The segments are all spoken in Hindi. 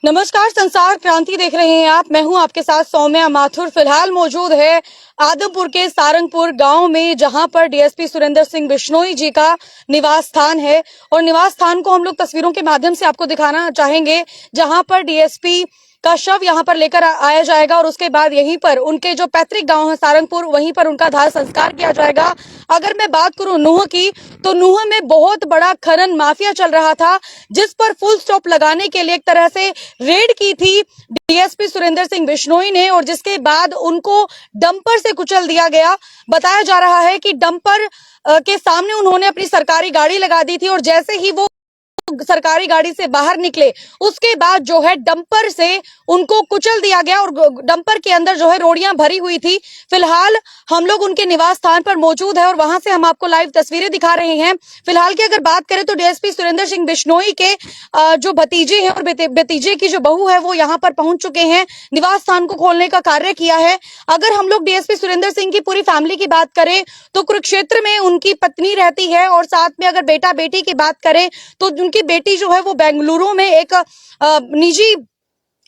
नमस्कार, संसार क्रांति देख रहे हैं आप। मैं हूं आपके साथ सौम्या माथुर। फिलहाल मौजूद है आदमपुर के सारंगपुर गांव में, जहां पर डीएसपी सुरेंद्र सिंह बिश्नोई जी का निवास स्थान है। और निवास स्थान को हम लोग तस्वीरों के माध्यम से आपको दिखाना चाहेंगे, जहां पर डीएसपी का शव यहां पर लेकर आया जाएगा और उसके बाद यहीं पर उनके जो पैतृक गांव है सारंगपुर, वहीं पर उनका दाह संस्कार किया जाएगा। अगर मैं बात करूं नूंह की, तो नूंह में बहुत बड़ा खनन माफिया चल रहा था, जिस पर फुल स्टॉप लगाने के लिए एक तरह से रेड की थी डीएसपी सुरेंद्र सिंह बिश्नोई ने, और जिसके बाद उनको डंपर से कुचल दिया गया। बताया जा रहा है कि डंपर के सामने उन्होंने अपनी सरकारी गाड़ी लगा दी थी, और जैसे ही वो सरकारी गाड़ी से बाहर निकले, उसके बाद जो है डंपर से उनको कुचल दिया गया, और डंपर के अंदर जो है रोड़ियां भरी हुई थी। फिलहाल हम लोग उनके निवास स्थान पर मौजूद है और वहां से हम आपको लाइव तस्वीरें दिखा रहे हैं। फिलहाल की अगर बात करें तो डीएसपी सुरेंद्र सिंह बिश्नोई के जो भतीजे हैं और भतीजे की जो बहू है, वो यहाँ पर पहुंच चुके हैं, निवास स्थान को खोलने का कार्य किया है। अगर हम लोग डीएसपी सुरेंद्र सिंह की पूरी फैमिली की बात करें तो कुरुक्षेत्र में उनकी पत्नी रहती है, और साथ में अगर बेटा बेटी की बात करें तो उनकी बेटी जो है वो बेंगलुरु में एक निजी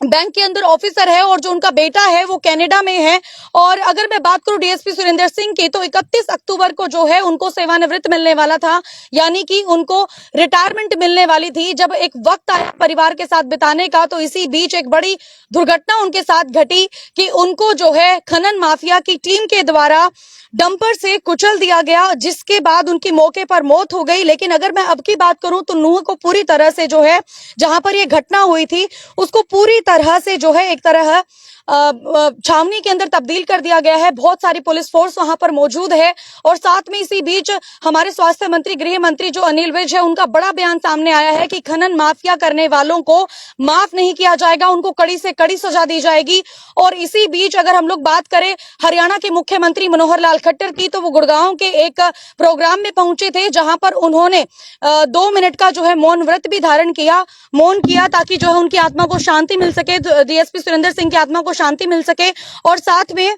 बैंक के अंदर ऑफिसर है, और जो उनका बेटा है वो कनाडा में है। और अगर मैं बात करूं डीएसपी सुरेंद्र सिंह की, तो 31 अक्टूबर को जो है उनको सेवानिवृत्त मिलने वाला था, यानी कि उनको रिटायरमेंट मिलने वाली थी। जब एक वक्त आया परिवार के साथ बिताने का, तो इसी बीच एक बड़ी दुर्घटना उनके साथ घटी कि उनको जो है खनन माफिया की टीम के द्वारा डंपर से कुचल दिया गया, जिसके बाद उनकी मौके पर मौत हो गई। लेकिन अगर मैं अब की बात करूं तो नूंह को पूरी तरह से जो है, जहां पर यह घटना हुई थी, उसको पूरी तरह से जो है एक तरह छावनी के अंदर तब्दील कर दिया गया है। बहुत सारी पुलिस फोर्स वहां पर मौजूद है, और साथ में इसी बीच हमारे स्वास्थ्य मंत्री, गृह मंत्री जो अनिल विज है, उनका बड़ा बयान सामने आया है कि खनन माफिया करने वालों को माफ नहीं किया जाएगा, उनको कड़ी से कड़ी सजा दी जाएगी। और इसी बीच अगर हम लोग बात करें हरियाणा के मुख्यमंत्री मनोहर लाल खट्टर की, तो वो गुड़गांव के एक प्रोग्राम में पहुंचे थे, जहां पर उन्होंने 2 मिनट का जो है मौन व्रत भी धारण किया, मौन किया, ताकि जो है उनकी आत्मा को शांति मिल सके, डीएसपी सुरेंद्र सिंह की आत्मा को शांति मिल सके। और साथ में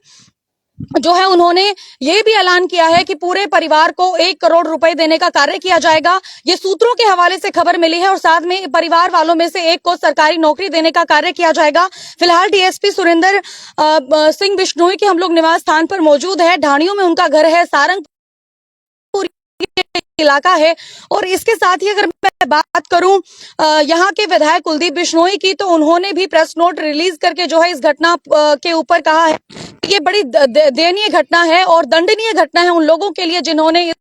जो है उन्होंने ये भी ऐलान किया है कि पूरे परिवार को 1 करोड़ रुपए देने का कार्य किया जाएगा। ये सूत्रों के हवाले से खबर मिली है, और साथ में परिवार वालों में से एक को सरकारी नौकरी देने का कार्य किया जाएगा। फिलहाल डीएसपी सुरेंद्र सिंह बिश्नोई के हम लोग निवास स्थान पर मौजूद है। ढाणियों में उनका घर है, सारंगपुर इलाका है। और इसके साथ ही अगर मैं बात करूं यहाँ के विधायक कुलदीप बिश्नोई की, तो उन्होंने भी प्रेस नोट रिलीज करके जो है इस घटना के ऊपर कहा है कि ये बड़ी दयनीय घटना है और दंडनीय घटना है उन लोगों के लिए जिन्होंने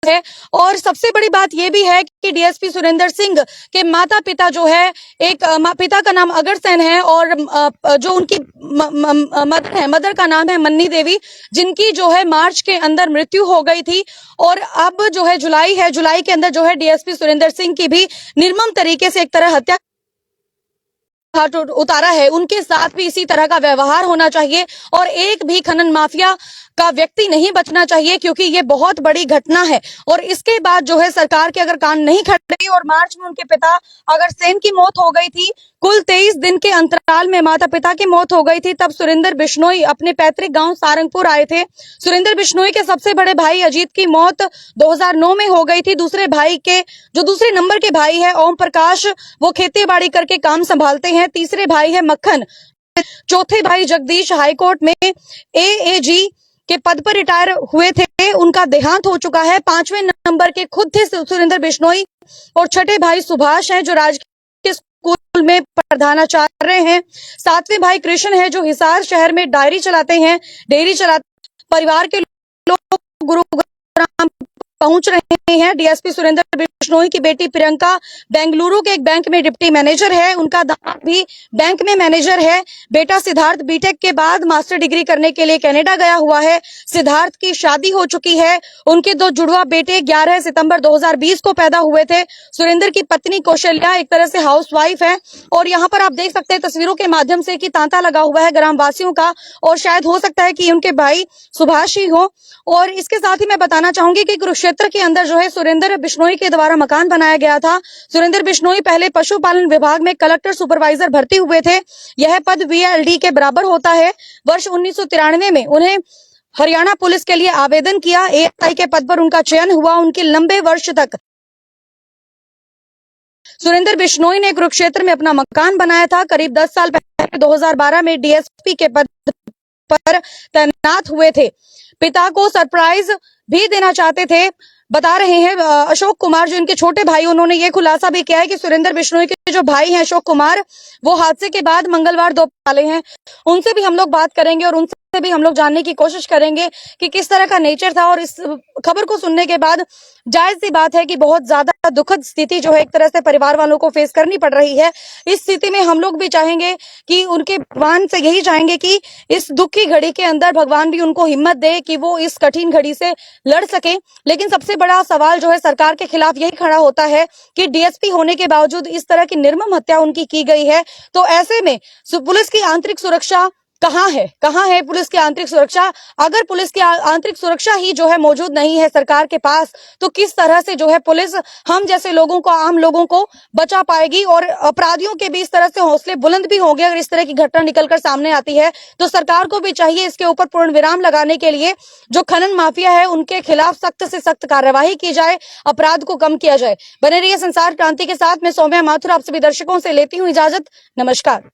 है। और सबसे बड़ी बात यह भी है कि डीएसपी सुरेंद्र सिंह के माता पिता जो है, एक पिता का नाम अगरसेन है, और जो उनकी मदर है, मदर का नाम है मन्नी देवी, जिनकी जो है मार्च के अंदर मृत्यु हो गई थी। और अब जो है जुलाई के अंदर जो है डीएसपी सुरेंद्र सिंह की भी निर्मम तरीके से एक तरह हत्या उतारा है। उनके साथ भी इसी तरह का व्यवहार होना चाहिए, और एक भी खनन माफिया का व्यक्ति नहीं बचना चाहिए, क्योंकि ये बहुत बड़ी घटना है। और इसके बाद जो है सरकार के अगर कान नहीं खड़े, और मार्च में उनके पिता अगरसेन की मौत हो गई थी, कुल 23 दिन के अंतराल में माता पिता की मौत हो गई थी, तब सुरेंद्र बिश्नोई अपने पैतृक गांव सारंगपुर आए थे। सुरेंद्र बिश्नोई के सबसे बड़े भाई अजीत की मौत 2009 में हो गई थी। दूसरे भाई के जो दूसरे नंबर के भाई है ओम प्रकाश, वो खेती बाड़ी करके काम संभालते हैं। तीसरे भाई है मक्खन। चौथे भाई जगदीश हाईकोर्ट में एएजी के पद पर रिटायर हुए थे, उनका देहांत हो चुका है। 5वें नंबर के खुद थे सुरेंद्र बिश्नोई। और छठे भाई सुभाष हैं, जो राजकीय स्कूल में प्रधानाचार्य हैं। 7वें भाई कृष्ण है, जो हिसार शहर में डेयरी चलाते। परिवार के लोग गुरुग्राम पहुंच रहे हैं। डीएसपी सुरेंद्र बिश्नोई की बेटी प्रियंका बेंगलुरु के एक बैंक में डिप्टी मैनेजर है, उनका दामाद भी बैंक में मैनेजर है। बेटा सिद्धार्थ बीटेक के बाद मास्टर डिग्री करने के लिए कनाडा गया हुआ है। सिद्धार्थ की शादी हो चुकी है। उनके 2 जुड़वा बेटे 11 सितंबर 2020 को पैदा हुए थे। सुरेंद्र की पत्नी कौशल्या एक तरह से हाउसवाइफ है, और यहाँ पर आप देख सकते हैं तस्वीरों के माध्यम से कि तांता लगा हुआ है ग्रामवासियों का, और शायद हो सकता है कि उनके भाई सुभाष ही हो। और इसके साथ ही मैं बताना चाहूंगी कि कुरुक्षेत्र के अंदर जो है सुरेंद्र बिश्नोई के द्वारा मकान बनाया गया था। सुरेंद्र बिश्नोई पहले पशुपालन विभाग में कलेक्टर सुपरवाइजर भर्ती हुए थे। यह पद वीएलडी के बराबर होता है। वर्ष 1993 में उन्हें हरियाणा पुलिस के लिए आवेदन किया। एएसआई के पद पर उनका चयन हुआ। उनके लंबे वर्ष तक सुरेंद्र बिश्नोई ने कुरुक्षेत्र में अपना मकान बनाया था। करीब 10 साल पहले 2012 में डीएसपी के पद पर तैनात हुए थे। पिता को सरप्राइज भी देना चाहते थे। बता रहे हैं अशोक कुमार, जो इनके छोटे भाई, उन्होंने ये खुलासा भी किया है कि सुरेंद्र बिश्नोई के जो भाई हैं अशोक कुमार, वो हादसे के बाद मंगलवार दोपहर वाले हैं। उनसे भी हम लोग बात करेंगे और उनसे भी हम लोग जानने की कोशिश करेंगे कि किस तरह का नेचर था। और इस खबर को सुनने के बाद जायज सी बात है कि बहुत ज्यादा दुखद स्थिति जो है एक तरह से परिवार वालों को फेस करनी पड़ रही है। इस स्थिति में हम लोग भी चाहेंगे कि उनके भगवान से यही चाहेंगे कि इस दुख की घड़ी के अंदर भगवान भी उनको हिम्मत दे कि वो इस कठिन घड़ी से लड़ सके। लेकिन सबसे बड़ा सवाल जो है सरकार के खिलाफ यही खड़ा होता है कि डीएसपी होने के बावजूद इस तरह की निर्मम हत्या उनकी की गई है। तो ऐसे में पुलिस की आंतरिक सुरक्षा कहाँ है पुलिस की आंतरिक सुरक्षा? अगर पुलिस की आंतरिक सुरक्षा ही जो है मौजूद नहीं है सरकार के पास, तो किस तरह से जो है पुलिस हम जैसे लोगों को, आम लोगों को बचा पाएगी? और अपराधियों के भी इस तरह से हौसले बुलंद भी होंगे अगर इस तरह की घटना निकलकर सामने आती है। तो सरकार को भी चाहिए इसके ऊपर पूर्ण विराम लगाने के लिए जो खनन माफिया है उनके खिलाफ सख्त से सख्त कार्यवाही की जाए, अपराध को कम किया जाए। बने रहिए संसार क्रांति के साथ। मैं सौम्या माथुर आप सभी दर्शकों से लेती हूँ इजाजत। नमस्कार।